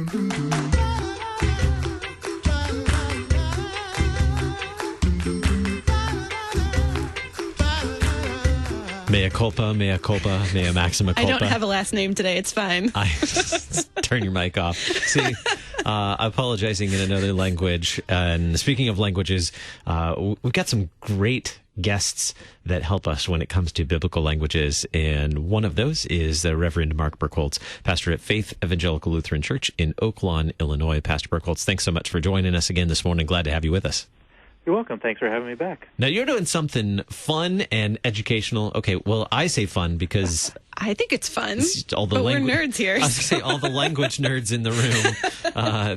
Mea culpa, mea maxima culpa. I don't have a last name today. It's fine. Turn your mic off. See, apologizing in another language. And speaking of languages, we've got some great guests that help us when it comes to biblical languages. And one of those is the Reverend Mark Burkholtz, pastor at Faith Evangelical Lutheran Church in Oak Lawn, Illinois. Pastor Burkholtz, thanks so much for joining us again this morning. Glad to have you with us. You're welcome. Thanks for having me back. Now, you're doing something fun and educational. Okay, well, I say fun because I think it's fun, all the but we're nerds here. I was going to say all the language nerds in the room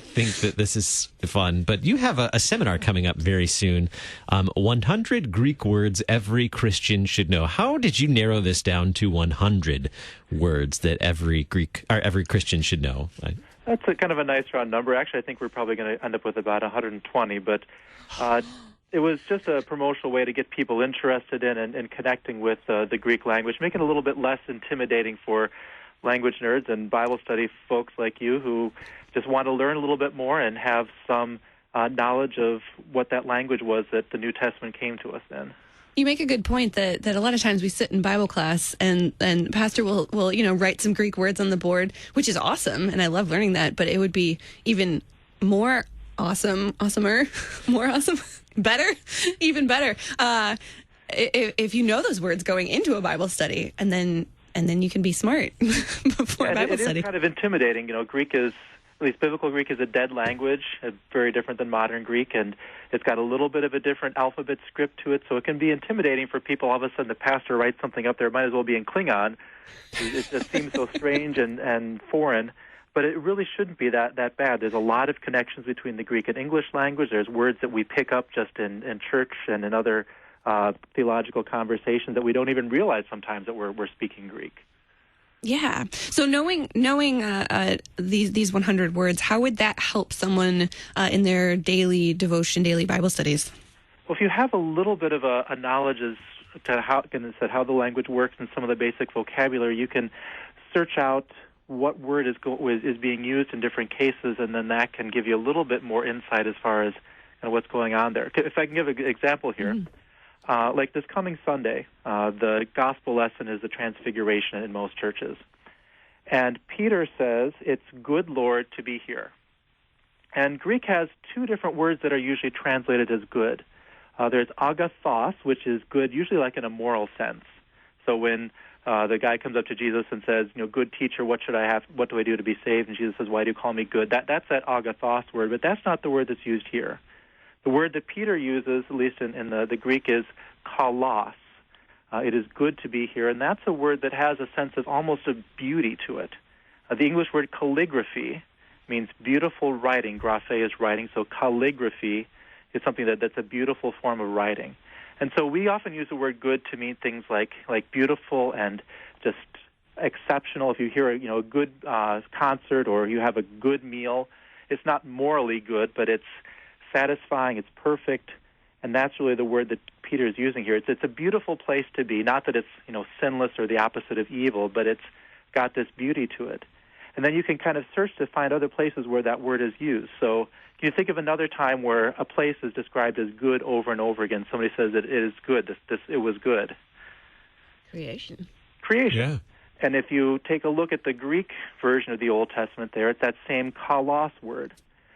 think that this is fun. But you have a seminar coming up very soon, 100 Greek words every Christian should know. How did you narrow this down to 100 words that every Christian should know? That's kind of a nice round number. Actually, I think we're probably going to end up with about 120, but it was just a promotional way to get people interested in and connecting with the Greek language, make it a little bit less intimidating for language nerds and Bible study folks like you who just want to learn a little bit more and have some knowledge of what that language was that the New Testament came to us in. You make a good point that a lot of times we sit in Bible class and Pastor will write some Greek words on the board, which is awesome, and I love learning that, but it would be even more even better if you know those words going into a Bible study, and then you can be smart before Bible study. It is kind of intimidating. Greek is, at least biblical Greek, is a dead language, very different than modern Greek, and it's got a little bit of a different alphabet script to it, so it can be intimidating for people. All of a sudden, the pastor writes something up there, it might as well be in Klingon. It just seems so strange and foreign. But it really shouldn't be that bad. There's a lot of connections between the Greek and English language. There's words that we pick up just in church and in other theological conversations that we don't even realize sometimes that we're speaking Greek. Yeah. So knowing these 100 words, how would that help someone in their daily devotion, daily Bible studies? Well, if you have a little bit of a knowledge as to how the language works and some of the basic vocabulary, you can search out what word is being used in different cases, and then that can give you a little bit more insight as far as what's going on there. If I can give an example here, like this coming Sunday, the gospel lesson is the Transfiguration in most churches. And Peter says, "It's good, Lord, to be here." And Greek has two different words that are usually translated as good. There's agathos, which is good, usually like in a moral sense. So when the guy comes up to Jesus and says, "Good teacher, what should I have? What do I do to be saved?" And Jesus says, "Why do you call me good?" That's that agathos word, but that's not the word that's used here. The word that Peter uses, at least in the Greek, is kalos. It is good to be here, and that's a word that has a sense of almost a beauty to it. The English word calligraphy means beautiful writing. Graphe is writing, so calligraphy is something that's a beautiful form of writing. And so we often use the word good to mean things like beautiful and just exceptional. If you hear a good concert or you have a good meal, it's not morally good, but it's satisfying, it's perfect, and that's really the word that Peter is using here. It's a beautiful place to be, not that it's sinless or the opposite of evil, but it's got this beauty to it. And then you can kind of search to find other places where that word is used. So can you think of another time where a place is described as good over and over again? Somebody says that it is good. It was good. Creation. Yeah. And if you take a look at the Greek version of the Old Testament there, it's that same kalos word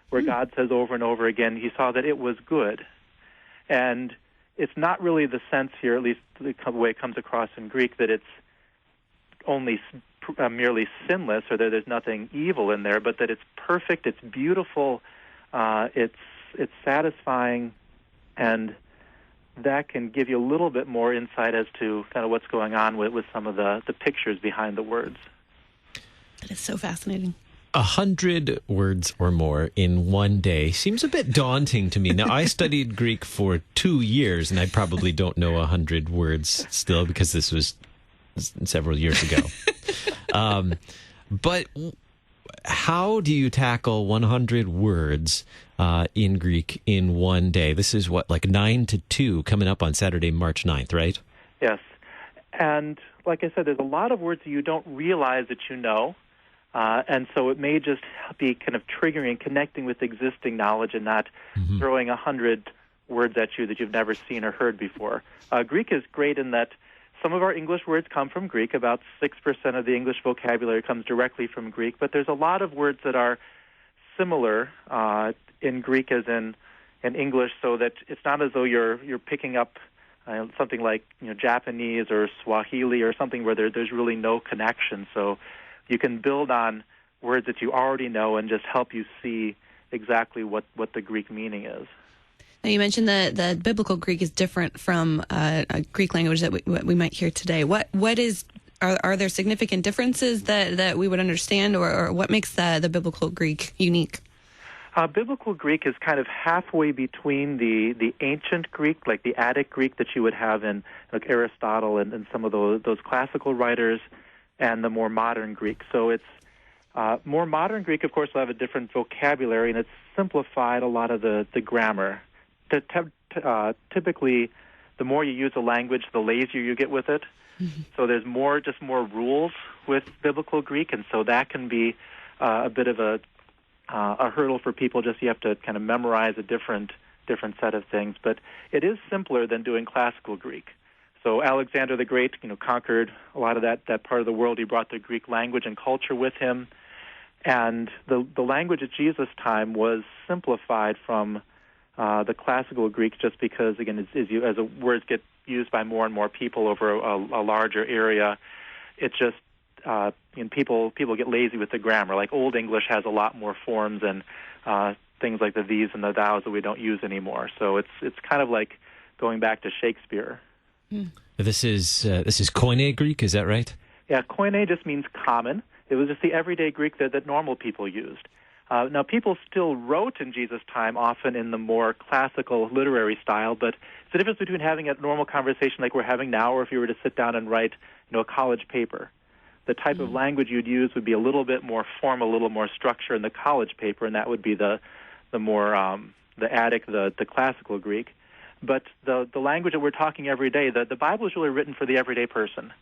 where God says over and over again, he saw that it was good. And it's not really the sense here, at least the way it comes across in Greek, that it's only merely sinless or that there's nothing evil in there, but that it's perfect, it's beautiful, it's satisfying, and that can give you a little bit more insight as to kind of what's going on with some of the pictures behind the words. That is so fascinating. 100 words or more in one day seems a bit daunting to me. Now, I studied Greek for 2 years, and I probably don't know 100 words still because this was several years ago. But how do you tackle 100 words in Greek in one day? This is like 9 to 2 coming up on Saturday, March 9th, right? Yes. And like I said, there's a lot of words that you don't realize that you know. And so it may just be kind of triggering and connecting with existing knowledge and not throwing 100 words at you that you've never seen or heard before. Greek is great in that some of our English words come from Greek. About 6% of the English vocabulary comes directly from Greek, but there's a lot of words that are similar in Greek as in English, so that it's not as though you're picking up something like Japanese or Swahili or something where there's really no connection. So you can build on words that you already know and just help you see exactly what the Greek meaning is. Now, you mentioned that the biblical Greek is different from a Greek language that we might hear today. Are there significant differences that we would understand, or what makes the biblical Greek unique? Biblical Greek is kind of halfway between the ancient Greek, like the Attic Greek that you would have in like Aristotle and some of those classical writers, and the more modern Greek. So it's more modern Greek, of course, will have a different vocabulary, and it's simplified a lot of the grammar. Typically, the more you use a language, the lazier you get with it. Mm-hmm. So there's more rules with Biblical Greek, and so that can be a bit of a hurdle for people. Just you have to kind of memorize a different set of things. But it is simpler than doing classical Greek. So Alexander the Great, conquered a lot of that part of the world. He brought the Greek language and culture with him, and the language at Jesus' time was simplified from the classical Greek, just because, again, as words get used by more and more people over a larger area, it's just people get lazy with the grammar. Like Old English has a lot more forms and things like the these and the thous that we don't use anymore. So it's kind of like going back to Shakespeare. This is Koine Greek, is that right? Yeah, Koine just means common. It was just the everyday Greek that normal people used. Now, people still wrote in Jesus' time, often in the more classical literary style, but it's the difference between having a normal conversation like we're having now, or if you were to sit down and write, a college paper. The type of language you'd use would be a little bit more formal, a little more structure in the college paper, and that would be the more the Attic, the classical Greek. But the language that we're talking every day, the Bible is really written for the everyday person.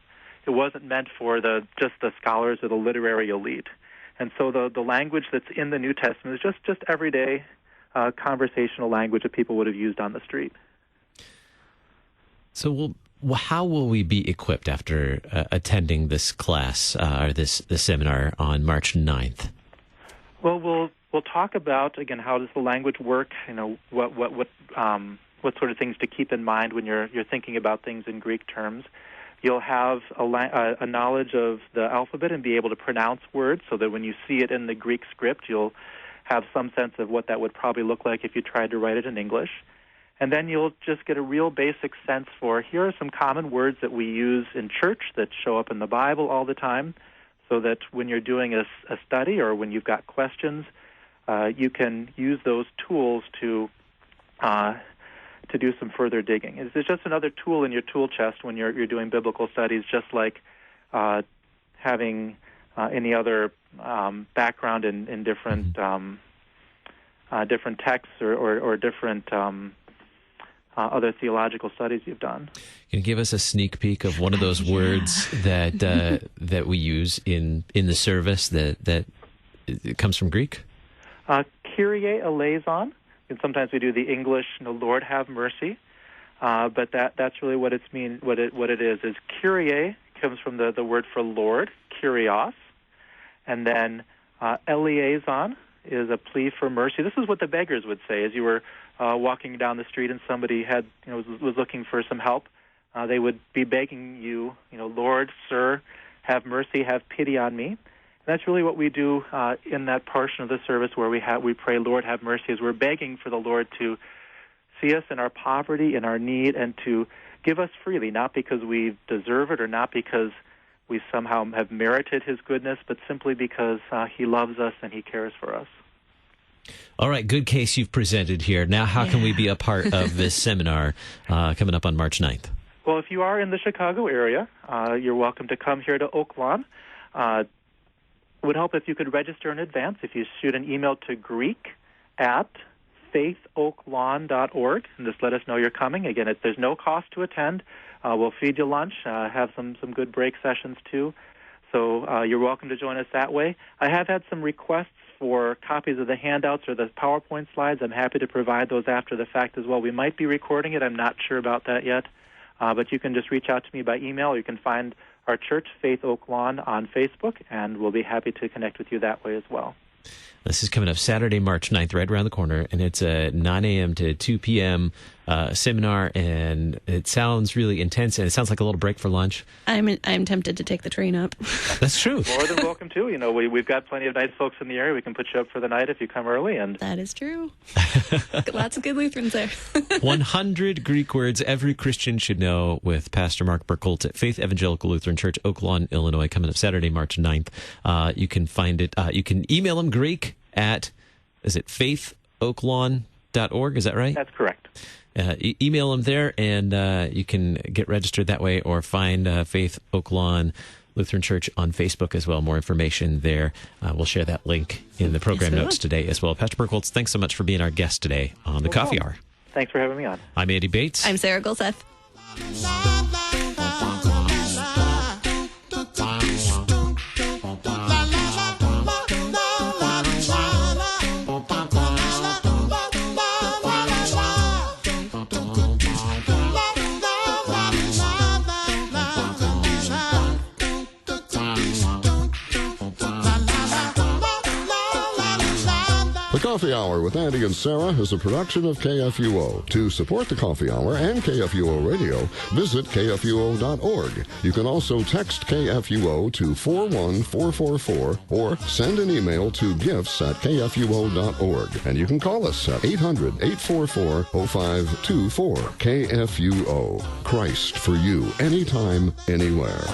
It wasn't meant for just the scholars or the literary elite. And so the language that's in the New Testament is just everyday conversational language that people would have used on the street. So how will we be equipped after attending this class or this seminar on March 9th? Well, we'll talk about, again, how does the language work, what sort of things to keep in mind when you're thinking about things in Greek terms. You'll have a knowledge of the alphabet and be able to pronounce words, so that when you see it in the Greek script, you'll have some sense of what that would probably look like if you tried to write it in English. And then you'll just get a real basic sense for, here are some common words that we use in church that show up in the Bible all the time, so that when you're doing a study or when you've got questions, you can use those tools to do some further digging. It's just another tool in your tool chest when you're doing biblical studies, just like having any other background in different different texts or different other theological studies you've done. Can you give us a sneak peek of one of those words that we use in the service that comes from Greek? Kyrie eleison. And sometimes we do the English, Lord have mercy, but that's really what it is Kyrie comes from the word for Lord, Kyrios, and then eleison is a plea for mercy. This is what the beggars would say as you were walking down the street and somebody was looking for some help. They would be begging you, Lord, sir, have mercy, have pity on me. That's really what we do in that portion of the service where we pray, Lord, have mercy, is we're begging for the Lord to see us in our poverty, in our need, and to give us freely, not because we deserve it or not because we somehow have merited his goodness, but simply because he loves us and he cares for us. All right, good case you've presented here. Now, how can we be a part of this seminar coming up on March 9th? Well, if you are in the Chicago area, you're welcome to come here to Oak Lawn. It would help if you could register in advance. If you shoot an email to greek@faithoaklawn.org and just let us know you're coming. Again, there's no cost to attend. We'll feed you lunch, have some good break sessions too. So you're welcome to join us that way. I have had some requests for copies of the handouts or the PowerPoint slides. I'm happy to provide those after the fact as well. We might be recording it. I'm not sure about that yet. But you can just reach out to me by email, or you can find our church, Faith Oak Lawn, on Facebook, and we'll be happy to connect with you that way as well. This is coming up Saturday, March 9th, right around the corner, and it's a 9 a.m. to 2 p.m. Seminar, and it sounds really intense, and it sounds like a little break for lunch. I'm tempted to take the train up. That's true. More than welcome to. You know, we've got plenty of nice folks in the area. We can put you up for the night if you come early. And that is true. Lots of good Lutherans there. 100 Greek words every Christian should know with Pastor Mark Burkholtz at Faith Evangelical Lutheran Church, Oak Lawn, Illinois, coming up Saturday, March 9th. You can find it. You can email him Greek at, is it faithoaklawn.org? Is that right? That's correct. Email them there, and you can get registered that way, or find Faith Oak Lawn Lutheran Church on Facebook as well. More information there. We'll share that link in the program notes today as well. Pastor Burkholtz, thanks so much for being our guest today on the Coffee Hour. Thanks for having me on. I'm Andy Bates. I'm Sarah Gulseth. Coffee Hour with Andy and Sarah is a production of KFUO. To support the Coffee Hour and KFUO Radio, visit KFUO.org. You can also text KFUO to 41444 or send an email to gifts@KFUO.org. And you can call us at 800-844-0524. KFUO. Christ for you, anytime, anywhere.